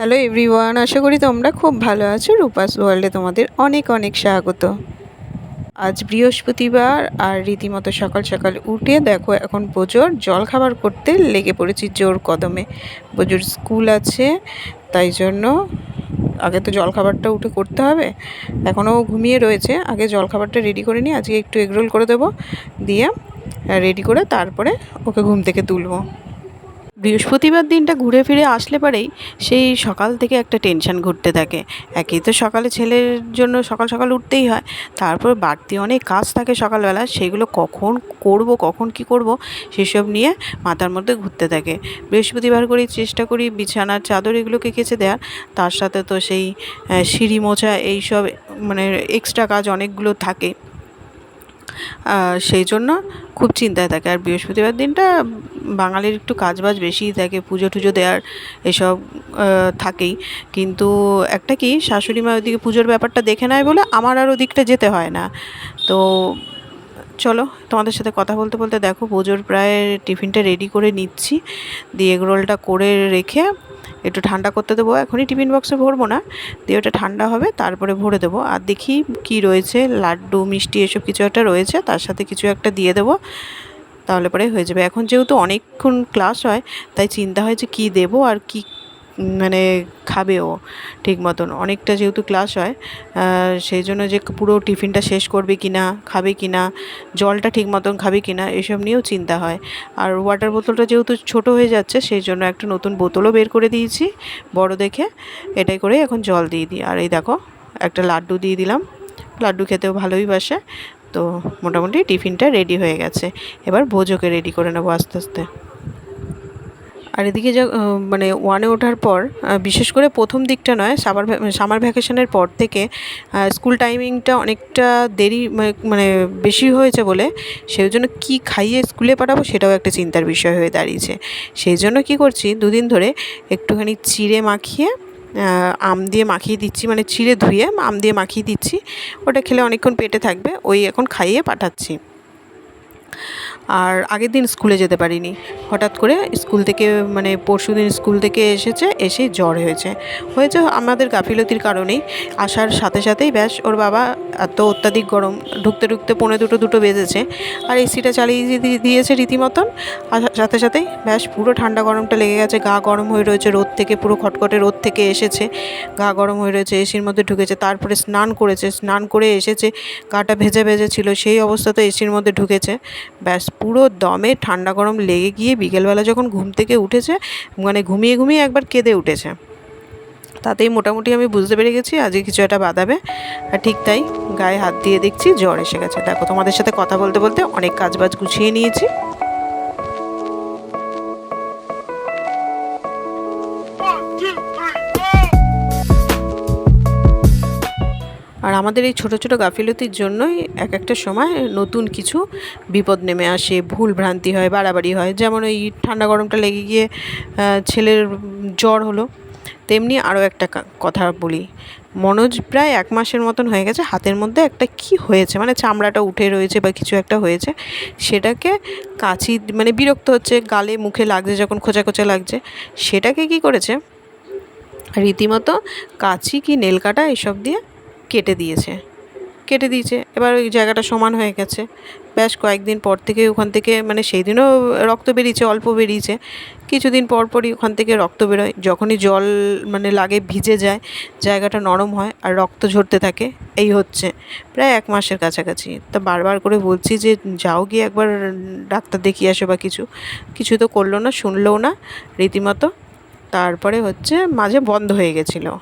Hello everyone, আশা করি তোমরা খুব ভালো আছো। রূপাস ওয়ার্ল্ডে তোমাদের অনেক অনেক স্বাগত। আজ বৃহস্পতিবার আর রীতিমতো সকাল সকাল উঠে দেখো এখন বোজোর জলখাবার করতে লেগে পড়েছি জোর কদমে। বোজোর স্কুল আছে, তাই জন্য আগে তো জলখাবারটা উঠে করতে হবে। এখনও ঘুমিয়ে রয়েছে, আগে জলখাবারটা রেডি করে নিই। আজকে একটু এগরোল করে দেবো, দিয়ে রেডি করে তারপরে ওকে ঘুম থেকে তুলবো। বৃহস্পতিবার দিনটা ঘুরে ফিরে আসলে পরেই সেই সকাল থেকে একটা টেনশান ঘুরতে থাকে। একেই তো সকালে ছেলের জন্য সকাল সকাল উঠতেই হয়, তারপর বাড়তি অনেক কাজ থাকে সকালবেলা, সেগুলো কখন করব কখন কি করব সেসব নিয়ে মাথার মধ্যে ঘুরতে থাকে। বৃহস্পতিবার করেই চেষ্টা করি বিছানার চাদর এগুলোকে কেচে দেওয়ার, তার সাথে তো সেই সিঁড়ি মোছা এইসব মানে এক্সট্রা কাজ অনেকগুলো থাকে। সেই জন্য খুব চিন্তায় থাকে। আর বৃহস্পতিবার দিনটা বাঙালির একটু কাজবাজ বেশিই থাকে, পুজো টুজো দেওয়ার এসব থাকেই। কিন্তু একটা কি, শাশুড়ি মা ওইদিকে পুজোর ব্যাপারটা দেখে নেয় বলে আমার আর ওদিকটা যেতে হয় না। তো চলো তোমাদের সাথে কথা বলতে বলতে দেখো পুজোর প্রায় টিফিনটা রেডি করে নিচ্ছি, দিয়ে এগরোলটা করে রেখে একটু ঠান্ডা করতে দেবো। এখনই টিফিন বক্সে ভরবো না, দিয়ে ওটা ঠান্ডা হবে তারপরে ভরে দেবো। আর দেখি কি রয়েছে, লাড্ডু মিষ্টি এসব কিছু একটা রয়েছে, তার সাথে কিছু একটা দিয়ে দেবো, তাহলে পরে হয়ে যাবে। এখন যেহেতু অনেকক্ষণ ক্লাস হয়, তাই চিন্তা হয় যে কী দেবো আর কি মানে খাবে ও ঠিক মতন। অনেকটা যেহেতু ক্লাস হয়, সেই জন্য যে পুরো টিফিনটা শেষ করবে কি না, খাবে কি না, জলটা ঠিক মতন খাবে কি না, এসব নিয়েও চিন্তা হয়। আর ওয়াটার বোতলটা যেহেতু ছোট হয়ে যাচ্ছে, সেই জন্য একটা নতুন বোতলও বের করে দিয়েছি বড় দেখে, এটাই করে এখন জল দিয়ে দিই। আর এই দেখো একটা লাড্ডু দিয়ে দিলাম, লাড্ডু খেতেও ভালোই বাসে। তো মোটামুটি টিফিনটা রেডি হয়ে গেছে, এবার ভোজোকে রেডি করে নেবো আস্তে আস্তে। আর এদিকে মানে ওয়ানে ওঠার পর, বিশেষ করে প্রথম দিকটা নয়, সামার ভ্যাকেশনের পর থেকে স্কুল টাইমিংটা অনেকটা দেরি মানে বেশি হয়েছে বলে, সেই জন্য কী খাইয়ে স্কুলে পাঠাবো সেটাও একটা চিন্তার বিষয় হয়ে দাঁড়িয়েছে। সেই জন্য কী করছি, দুদিন ধরে একটুখানি চিড়ে মাখিয়ে আম দিয়ে মাখিয়ে দিচ্ছি, মানে চিড়ে ধুয়ে আম দিয়ে মাখিয়ে দিচ্ছি। ওটা খেলে অনেকক্ষণ পেটে থাকবে, ওই এখন খাইয়ে পাঠাচ্ছি। আর আগের দিন স্কুলে যেতে পারিনি, হঠাৎ করে স্কুল থেকে মানে পরশুদিন স্কুল থেকে এসেই জ্বর হয়েছে আমাদের গাফিলতির কারণেই। আসার সাথে সাথেই ব্যাস ওর বাবা, এত অত্যাধিক গরম, ঢুকতে ঢুকতে 1:45 বেজেছে, আর এসিটা চালিয়ে দিয়েছে রীতিমতন। আসার সাথে সাথেই ব্যাস পুরো ঠান্ডা গরমটা লেগে গেছে, গা গরম হয়ে রয়েছে রোদ থেকে, পুরো খটখটে রোদ থেকে এসেছে, গা গরম হয়ে রয়েছে, এসির মধ্যে ঢুকেছে, তারপরে স্নান করেছে, স্নান করে এসেছে, গাটা ভেজে ভেজে ছিল, সেই অবস্থাতে এসির মধ্যে ঢুকেছে। ব্যাস পুরো দমে ঠান্ডা গরম লেগে গিয়ে বিকেলবেলা যখন ঘুম থেকে উঠেছে, মানে ঘুমিয়ে ঘুমিয়ে একবার কেঁদে উঠেছে। তাতেই মোটামুটি আমি বুঝতে পেরে গেছি আজকে কিছু একটা বাঁধাবে। আর ঠিক তাই, গায়ে হাত দিয়ে দেখছি জ্বর এসে গেছে। দেখো তোমাদের সাথে কথা বলতে বলতে অনেক কাজবাজ গুছিয়ে নিয়েছি। আর আমাদের এই ছোটো ছোটো গাফিলতির জন্যই এক একটা সময় নতুন কিছু বিপদ নেমে আসে, ভুল ভ্রান্তি হয়, বাড়াবাড়ি হয়। যেমন এই ঠান্ডা গরমটা লেগে গিয়ে ছেলের জ্বর হলো, তেমনি আরও একটা কথা বলি। মনোজ প্রায় 1 মাসের মতন হয়ে গেছে, হাতের মধ্যে একটা কি হয়েছে, মানে চামড়াটা উঠে রয়েছে বা কিছু একটা হয়েছে, সেটাকে কাঁচি মানে বিরক্ত হচ্ছে, গালে মুখে লাগছে যখন, খোঁচা খোঁচা লাগছে, সেটাকে কি করেছে রীতিমতো কাঁচি কি নেল কাটা এসব দিয়ে কেটে দিয়েছে। এবার ওই জায়গাটা সমান হয়ে গেছে। ব্যাস কয়েকদিন পর থেকে ওখান থেকে, মানে সেই দিনও রক্ত বেরিয়েছে, অল্প বেরিয়েছে, কিছুদিন পর পরই ওখান থেকে রক্ত বেরোয়। যখনই জল মানে লাগে, ভিজে যায়, জায়গাটা নরম হয় আর রক্ত ঝরতে থাকে। এই হচ্ছে প্রায় 1 মাসের কাছাকাছি। তা বারবার করে বলছি যে যাও গিয়ে একবার ডাক্তার দেখিয়ে আসো বা কিছু তো করলো না, শুনলোও না রীতিমতো। তারপরে হচ্ছে মাঝে বন্ধ হয়ে গেছিলো,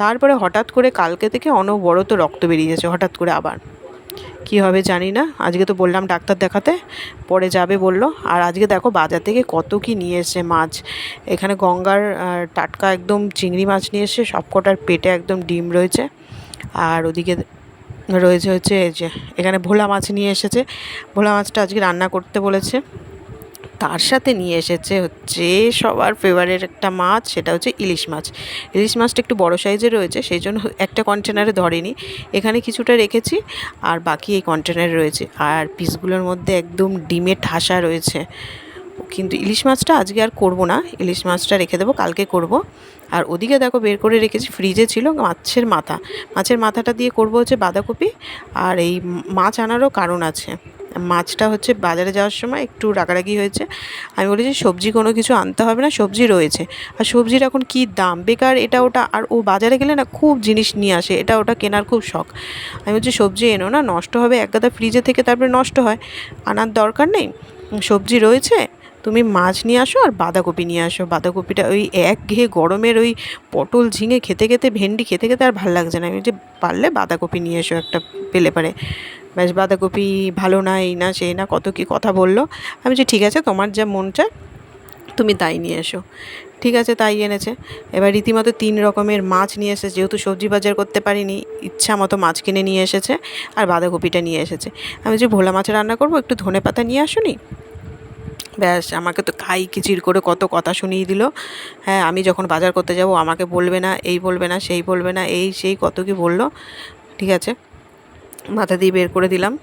তারপরে হঠাৎ করে কালকে থেকে অনবরত রক্ত বেরিয়ে যাচ্ছে হঠাৎ করে। আবার কী হবে জানি না। আজকে তো বললাম ডাক্তার দেখাতে, পরে যাবে বললো। আর আজকে দেখো বাজার থেকে কত কি নিয়ে এসছে মাছ। এখানে গঙ্গার টাটকা একদম চিংড়ি মাছ নিয়ে এসছে, সবকটার পেটে একদম ডিম রয়েছে। আর ওদিকে রয়েছে হচ্ছে এই যে এখানে ভোলা মাছ নিয়ে এসেছে, ভোলা মাছটা আজকে রান্না করতে বলেছে। তার সাথে নিয়ে এসেছে হচ্ছে সবার ফেভারিট একটা মাছ, সেটা হচ্ছে ইলিশ মাছ। ইলিশ মাছটা একটু বড় সাইজের রয়েছে, সেই জন্য একটা কন্টেনারে ধরেনি, এখানে কিছুটা রেখেছি আর বাকি এই কন্টেনারে রয়েছে। আর পিসগুলোর মধ্যে একদম ডিমে ঠাসা রয়েছে। কিন্তু ইলিশ মাছটা আজকে আর করবো না, ইলিশ মাছটা রেখে দেবো, কালকে করব। আর ওদিকে দেখো বের করে রেখেছি, ফ্রিজে ছিল মাছের মাথা। মাছের মাথাটা দিয়ে করব হচ্ছে বাঁধাকপি। আর এই মাছ আনারও কারণ আছে। মাছটা হচ্ছে বাজারে যাওয়ার সময় একটু রাগারাগি হয়েছে। আমি বলেছি সবজি কোনো কিছু আনতে হবে না, সবজি রয়েছে। আর সবজির এখন কী দাম, বেকার এটা ওটা। আর ও বাজারে গেলে না খুব জিনিস নিয়ে আসে, এটা ওটা কেনার খুব শখ। আমি বলছি সবজি এনো না, নষ্ট হবে, এক গাদা ফ্রিজে থেকে তারপরে নষ্ট হয়, আনার দরকার নেই। সবজি রয়েছে, তুমি মাছ নিয়ে আসো আর বাঁধাকপি নিয়ে আসো। বাঁধাকপিটা ওই একঘেয়ে গরমের ওই পটল ঝিঙে খেতে খেতে, ভেন্ডি খেতে খেতে আর ভালো লাগছে না। আমি যে পারলে বাঁধাকপি নিয়ে এসো একটা, পেলে পারে। ব্যাস, বাঁধাকপি ভালো না, এই না সেই না, কত কী কথা বললো। আমি বলছি ঠিক আছে, তোমার যা মন চায় তুমি তাই নিয়ে এসো। ঠিক আছে, তাই এনেছে। এবার রীতিমতো 3 রকমের মাছ নিয়ে এসেছে, যেহেতু সবজি বাজার করতে পারিনি, ইচ্ছা মতো মাছ কিনে নিয়ে এসেছে আর বাঁধাকপিটা নিয়ে এসেছে। আমি যে ভোলা মাছ রান্না করবো, একটু ধনেপাতা নিয়ে আসুনি। ব্যাস, আমাকে তো খাই খিচির করে কত কথা শুনিয়ে দিল। হ্যাঁ, আমি যখন বাজার করতে যাব আমাকে বলবে না, এই বলবে না, সেই বলবে না, এই সেই কত কি বললো। ঠিক আছে, মাথা দিয়ে বের করে দিলাম।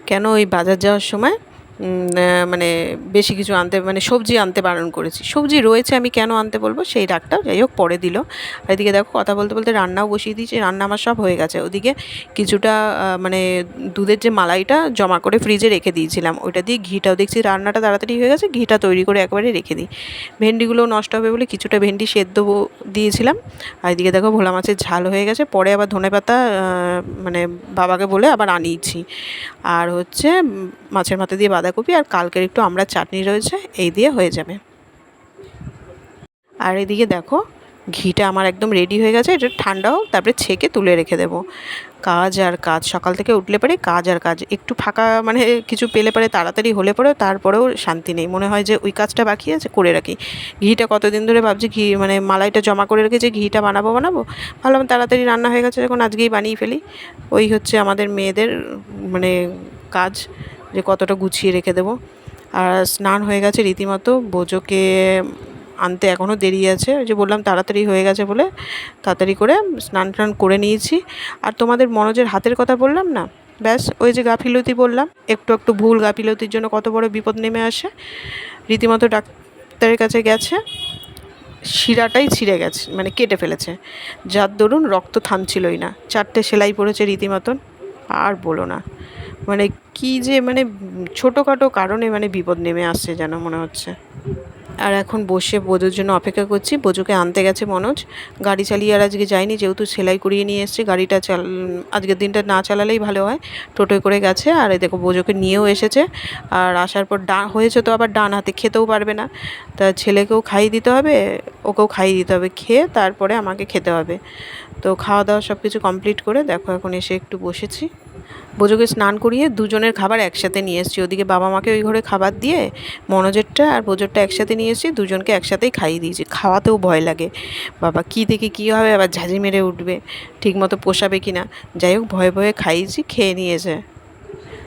কেন ওই বাজার যাওয়ার সময় মানে বেশি কিছু আনতে, মানে সবজি আনতে বারণ করেছি। সবজি রয়েছে, আমি কেন আনতে বলবো, সেই রাগটাও যাই হোক পরে দিল। আর এদিকে দেখো কথা বলতে বলতে রান্নাও বসিয়ে দিয়েছি। রান্না আমার সব হয়ে গেছে। ওদিকে কিছুটা মানে দুধের যে মালাইটা জমা করে ফ্রিজে রেখে দিয়েছিলাম, ওইটা দিয়ে ঘিটাও দেখছি রান্নাটা তাড়াতাড়ি হয়ে গেছে, ঘিটা তৈরি করে একবারে রেখে দিই। ভেন্ডিগুলোও নষ্ট হবে বলে কিছুটা ভেন্ডি সেদ্ধ দিয়েছিলাম। আর এদিকে দেখো ভোলা মাছের ঝাল হয়ে গেছে, পরে আবার ধনেপাতা মানে বাবাকে বলে আবার আনিয়েছি। আর হচ্ছে মাছের মাথা দিয়ে বাঁধাকপি, আর কালকের একটু আমড়ার চাটনি রয়েছে, এই দিয়ে হয়ে যাবে। আর এদিকে দেখো ঘিটা আমার একদম রেডি হয়ে গেছে। এটা ঠান্ডা হোক, তারপরে ছেঁকে তুলে রেখে দেবো। কাজ আর কাজ, সকাল থেকে উঠলে পরে কাজ আর কাজ। একটু ফাঁকা মানে কিছু পেলে পরে, তাড়াতাড়ি হলে পরেও তারপরেও শান্তি নেই, মনে হয় যে ওই কাজটা বাকি আছে, করে রাখি। ঘিটা কতদিন ধরে ভাবছি, ঘি মানে মালাইটা জমা করে রেখেছি, ঘিটা বানাবো ভাবলাম তাড়াতাড়ি রান্না হয়ে গেছে যখন, আজকেই বানিয়ে ফেলি। ওই হচ্ছে আমাদের মেয়েদের মানে কাজ, যে কতটা গুছিয়ে রেখে দেবো। আর স্নান হয়ে গেছে রীতিমতো। বোজোকে আনতে এখনও দেরি আছে, ওই যে বললাম তাড়াতাড়ি হয়ে গেছে বলে তাড়াতাড়ি করে স্নান টান করে নিয়েছি। আর তোমাদের মনোজের হাতের কথা বললাম না, ব্যাস ওই যে গাফিলতি বললাম, একটু একটু ভুল গাফিলতির জন্য কত বড় বিপদ নেমে আসে। রীতিমতো ডাক্তারের কাছে গেছে, শিরাটাই ছিঁড়ে গেছে, মানে কেটে ফেলেছে, যার দরুন রক্ত থামছিলই না। 4টে সেলাই পড়েছে রীতিমতন। আর বলো না, মানে কি যে মানে ছোটোখাটো কারণে মানে বিপদ নেমে আসছে যেন মনে হচ্ছে। আর এখন বসে বোজোর জন্য অপেক্ষা করছি। বোজোকে আনতে গেছে মনোজ, গাড়ি চালিয়ে আর আজকে যায়নি, যেহেতু সেলাই করিয়ে নিয়ে এসছে। গাড়িটা আজকের দিনটা না চালালেই ভালো হয়। টোটোয় করে গেছে। আর এই দেখো বোজোকে নিয়েও এসেছে। আর আসার পর হয়েছে তো আবার ডান হাতে, খেতেও পারবে না, তা ছেলেকেও খাইয়ে দিতে হবে, ওকেও খাইয়ে দিতে হবে, খেয়ে তারপরে আমাকে খেতে হবে। তো খাওয়া দাওয়া সব কিছু কমপ্লিট করে দেখো এখন এসে একটু বসেছি। বোজোকে স্নান করিয়ে দুজনের খাবার একসাথে নিয়ে এসেছি। ওদিকে বাবা মাকে ওই ঘরে খাবার দিয়ে মনোজেরটা আর বোজোরটা একসাথে নিয়ে এসেছি, দুজনকে একসাথেই খাইয়ে দিয়েছি। খাওয়াতেও ভয় লাগে, বাবা কী থেকে কী হবে, আবার ঝাঁঝি মেরে উঠবে, ঠিকমতো পোষাবে কি না। যাই হোক ভয়ে ভয়ে খাইয়েছি, খেয়ে নিয়েছে।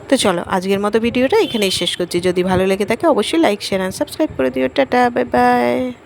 তো চলো আজকের মতো ভিডিওটা এখানেই শেষ করছি। যদি ভালো লেগে থাকে অবশ্যই লাইক শেয়ার অ্যান্ড সাবস্ক্রাইব করে দিও। Tata, bye bye.